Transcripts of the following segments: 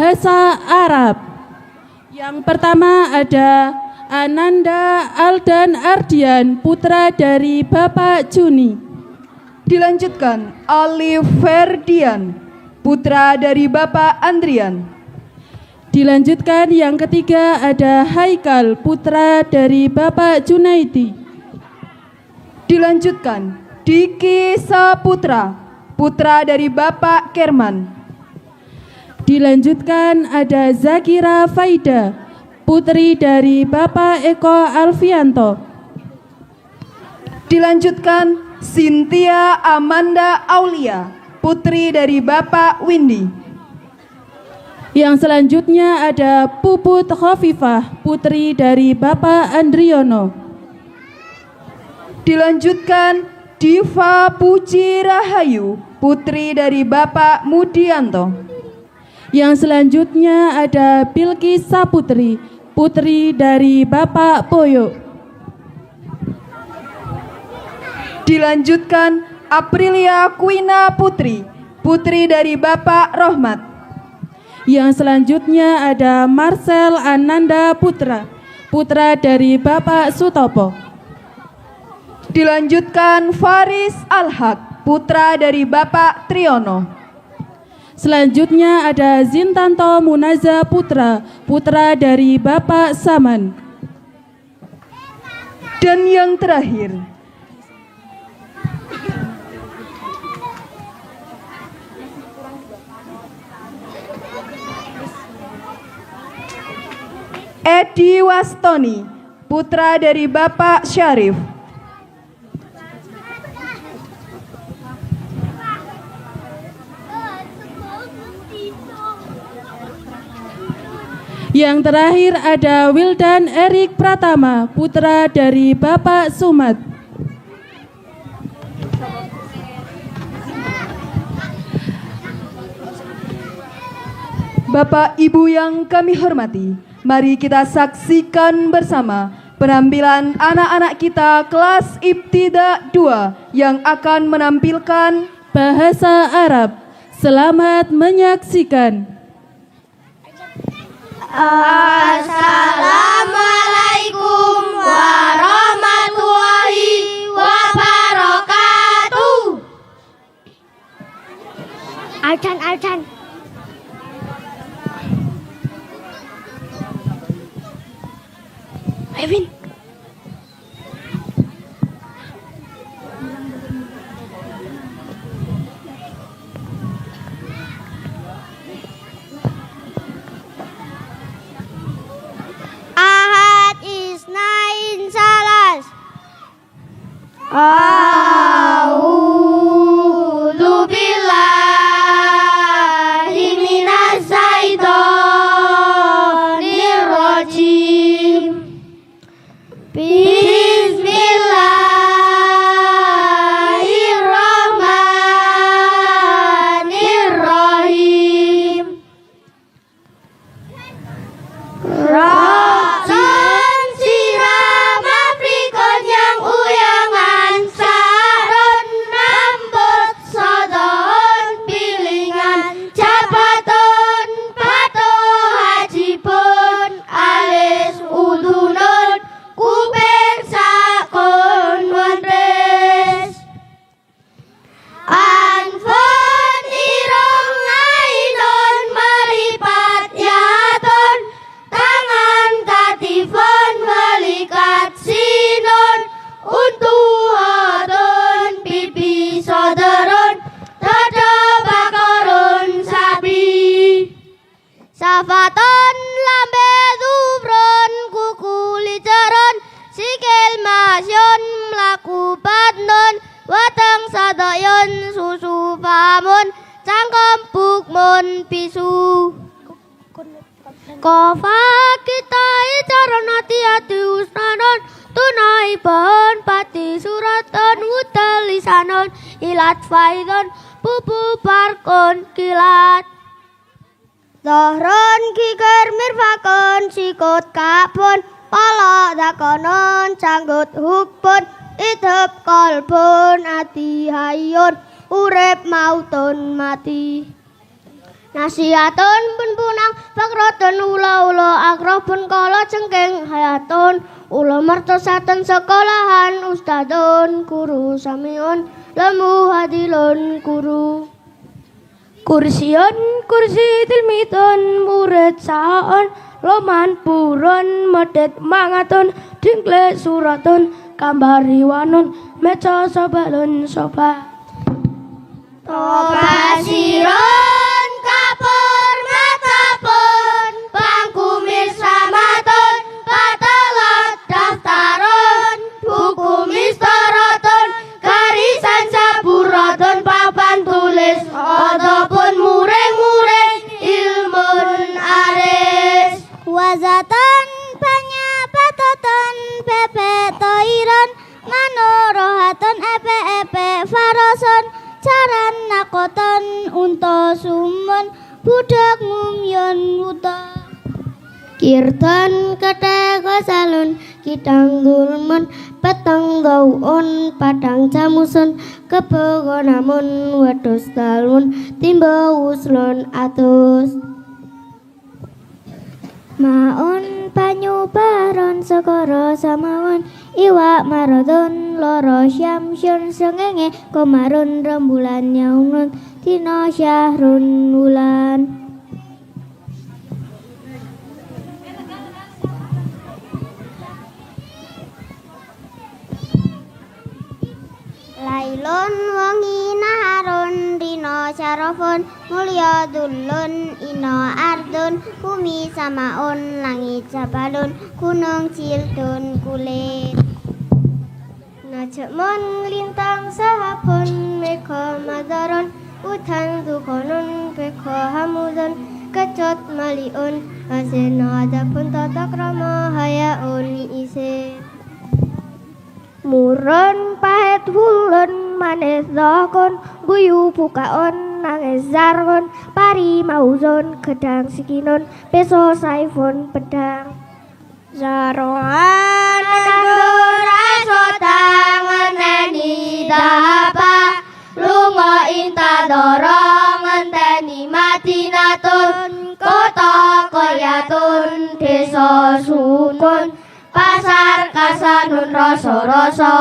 Bahasa Arab. Yang pertama ada Ananda Aldan Ardian, putra dari Bapak Juni. Dilanjutkan Alif Ferdian, putra dari Bapak Andrian. Dilanjutkan yang ketiga ada Haikal, putra dari Bapak Junaidi. Dilanjutkan Diki Saputra, putra dari Bapak Kerman. Dilanjutkan ada Zakira Faida, putri dari Bapak Eko Alfianto. Dilanjutkan Cynthia Amanda Aulia, putri dari Bapak Windy. Yang selanjutnya ada Puput Khofifah, putri dari Bapak Andriono. Dilanjutkan Diva Puji Rahayu, putri dari Bapak Mudianto. Yang selanjutnya ada Bilqis Saputri, putri dari Bapak Boyo. Dilanjutkan Aprilia Kuina Putri, putri dari Bapak Rohmat. Yang selanjutnya ada Marcel Ananda Putra, putra dari Bapak Sutopo. Dilanjutkan Faris Alhaq, putra dari Bapak Triono. Selanjutnya ada Zintanto Munaza Putra, putra dari Bapak Saman. Dan yang terakhir, Edi Wastoni, putra dari Bapak Syarif. Yang terakhir ada Wildan Erik Pratama, putra dari Bapak Sumat. Bapak Ibu yang kami hormati, mari kita saksikan bersama penampilan anak-anak kita kelas Ibtida 2 yang akan menampilkan Bahasa Arab. Selamat menyaksikan. Assalamualaikum warahmatullahi wabarakatuh. Alcan. Evin. Ahad Isnain Salas. A'udzu billahi minas syaitonir rajim. Bismillahirrahmanirrahim. Rasan siram aprikot yang uyangan, saron rambut sodon pilingan, jabaton pato hajipun alis udunun kuping sakon wondes. Anfon irong ainun meripat yaton, tangan katifon melikat sinun, untuhatun pipi soderon, dada bakorun sapi. Safaton lambe dubron kuku liceron, sikil masyon mlaku badnon, wateng sadayon susu pamun, cangkem bukmun pisu. Kofa kita icaron hati-hati usnanon, tunai pohon pati suraton wutal lisanon, ilat faidon pupu parkon kilat. Dohron kikir mirfakon sikut kapun, pala dakonon canggut hukpun, idhep kolbun ati hayun, urip mautun mati. Nasihatun pun punang fakratun ula-ula akrabun kala cengking hayatun ula mertosaten sekolahan ustadun guru samiun lemu hadilun guru kursiun kursi tilmitun murid saon loman purun medit mangatun dingkle suratun gambar riwanun meca sobalun soba Tobasirun kapur matapun bangku misramatun patalat daftarun buku mistaratun garisan saburatun papan tulis ataupun muring-muring ilmun aris wazatan banyak patoton bebek toiron manorohaton epe-epe faroson caran nakoton unta sumun budak mumyon wuta Kirtan keteka salun kidang gulmun peteng gauun padang camusun kebogo namun wedus talun timba uslon atus maun banyu baron segara samawan iwak marodon loro syamsyun sengenge komarun rembulan yaumnun dina syahrun wulan lailun wengi naharun dina syarafun mulya dulun ina ardun bumi samaun langit jabalun gunung cildun kulit najmun lintang sahabun mega madarun udan dukonun beka hamudun kecut maliun asena adapun tatak rama hayaun isin Murun pahit wulun manis dokon guyu bukaon nangis zargon pari mauzon gedang sikinon peso saifon pedang zarongan nandur asotang ngenteni dahapa lunga inta dorong ngenteni madinatun kota koyatun desa sukun pasar kasanun rasa-rasa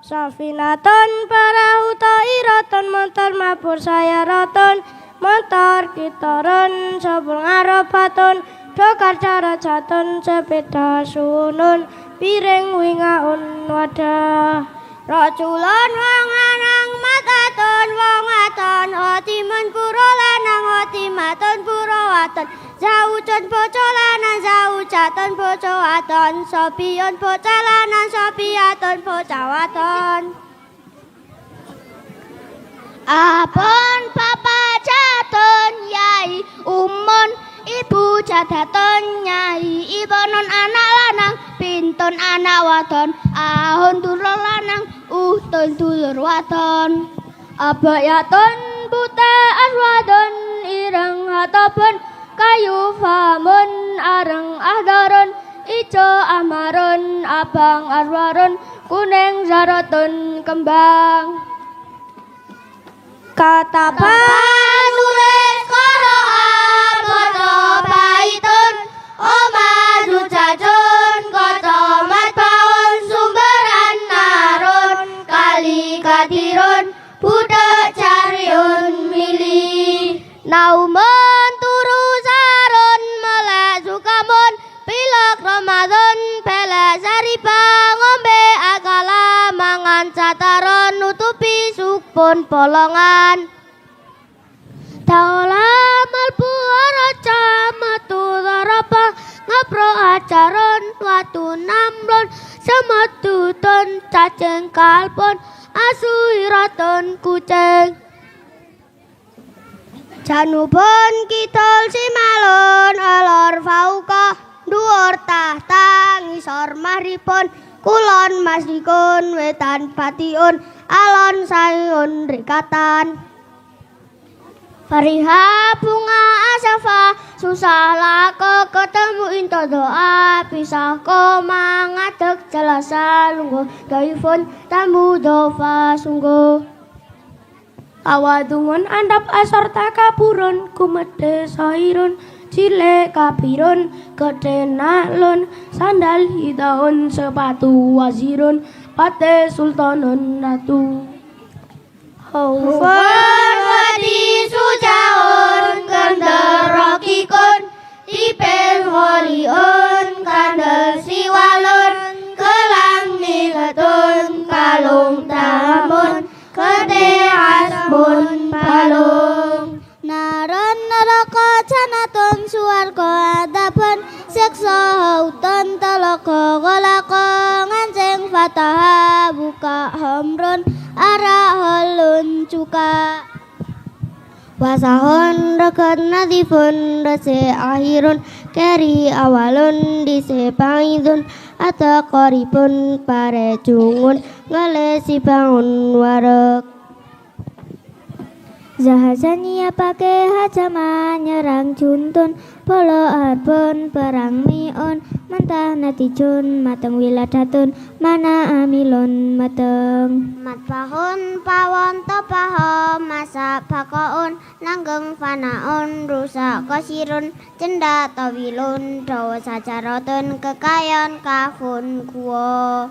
Safinatun perahu ta'iratun motor mabur sayaratun motor kitaran sabung arabatun dokar cara jatun sepeda sunun piring wingaun wadah raculan wong lanang matatun wong wadon otimun pura lanang otimatun pura wadon Zawujan bocah lanang zawujatun bocah wadon Sopiun bocah lanang sopiatun bocah wadon Apun papa jatun yai umun ibu jadatun nyai ibonun anak lanang pintun anak wadon ahun dulur lanang tun dulur wadon abayatun buta aswadon ireng hatapun kayu famun areng ahdarun ijo amarun abang arwarun kuning zarotun kembang katapan nulis koro'an foto baitun omadu jajun koto matbaun sumberan narun kali kadirun budak cariun mili nauman turu sarun melek sukamun pilek Ramadan pelek saripa ngombe akala mangan cataron nutupi supun polongan taula malbu araca matu darapa ngapro acaron watu namlon sematutun cacing kalpon asuiraton kucing Janubun kidul simalun alor fauqa dhuwur tahta ngisor mahripun kulon masrikun wetan patiun alon sayun rikatan Fariha bunga asafa susah lako ketemu into doa pisah koma ngadeg jalasa lungguh daifun tamu dofa sungguh Awadungun andap asor takaburon kumede sairun cilik kapirun gede nalun sandal hidaun sepatu wazirun pate sultanun ratu Haufan wadi sujaun kenderokikun tipis waliun kandel siwalun kelang nigetun kalung tamun kede asbun palung naron neraka janatun suwarga adaban siksa hautan telaka kalaka ngancing fataha buka hamrun ara halun cuka wasahun reket nadifun rese akhirun keri awalun dise pangidun atau koripun pare cungun ngelesi bangun warek Zahazania pake hajama nyerang juntun polo arbon perang mion mantah natijun mateng wiladatun mana amilon mateng matpahun pawon topaho masa pakoon langgeng fanaon rusak kosirun cenda tawilun dawa sajarotun kekayon kafun kuo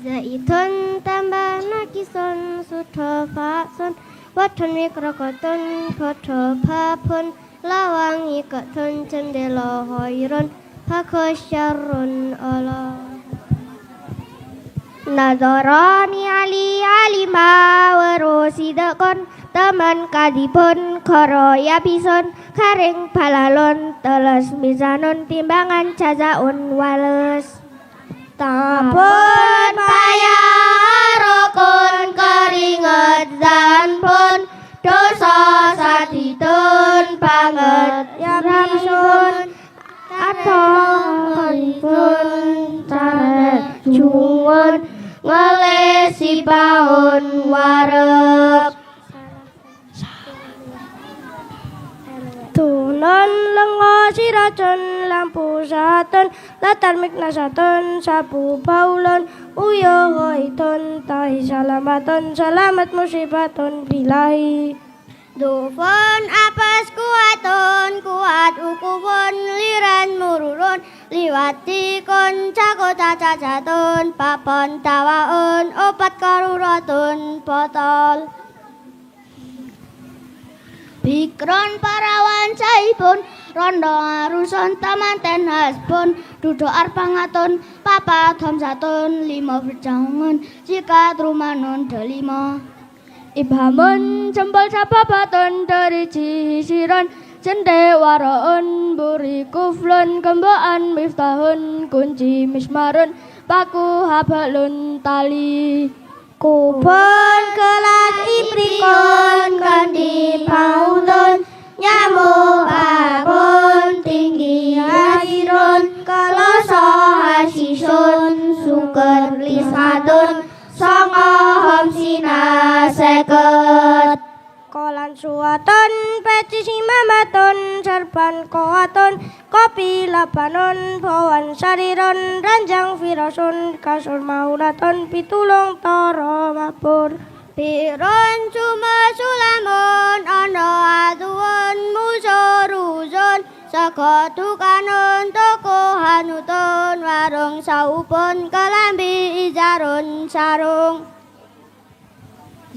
zaitun tambah nakison sudah fakson Wadon mikrokoton podo papun lawang ikoton cendela hoirun hakosyarun Allah Nadorani ali alima warosidakon teman kadipun koroya bison karing palalon teles mizanon timbangan cazaun wales Tapun payah rokun keringet dan pun dosa saditun banget ya ramsun atau pun tarik jungun ngelesi baun warep Tunon lengo siracun lampu satun latar mikna satun sabu baulon uyo hoitun tahi salamatun selamat musibatun bilahi Dufun apas kuatun kuat ukubun liran mururun liwati kun cakota cacatun papon tawaun opat karuratun potol Bikron parawan saipun rondo aruson tamanten hasbun duduk arpangaton papa thamsatun lima berjangun jika trumanon delima Ibhamun jempol sababatun dari cisiran jende waraun buri kuflun kembaan miftahun kunci mismarun paku habalun tali Kupon kelas iprikon kandi paudon nyamuk abon tinggi hasiron kaloso hasisun suker lisadun songo homsina seket kolan suaton peci simamaton serban koaton kopi lapanon bawan sariron ranjang virasun kasur maulaton pitulung toro mapur piron cuma sulamun ono aduan musoruzon sakotukanon toko hanuton warung saupon kalambi ijarun sarung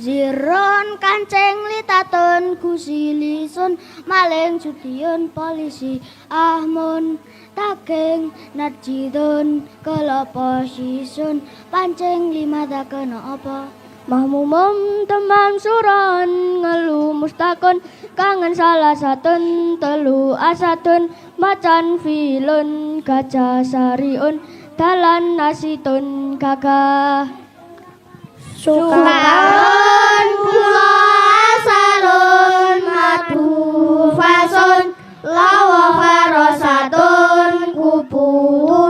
Ziron kanceng litatun kusilisun maling sudiun polisi ahmun takeng narjidun kelopo sisun panceng lima takena apa mahmumum teman suron ngelu mustakun kangen salah satun telu asatun macan filun gajah sariun dalan nasitun gagah Sukarun pulo asalun madu fasun lawa farosatun kupu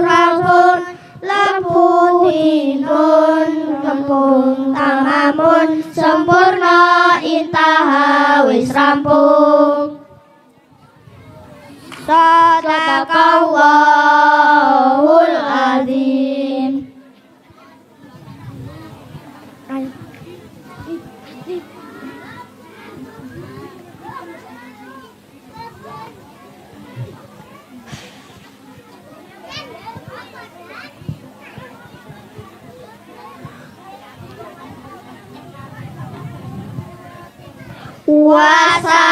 rafun lemputinun kempung tamamun sempurna intaha wis rampung Sadaqallahul azim Puasa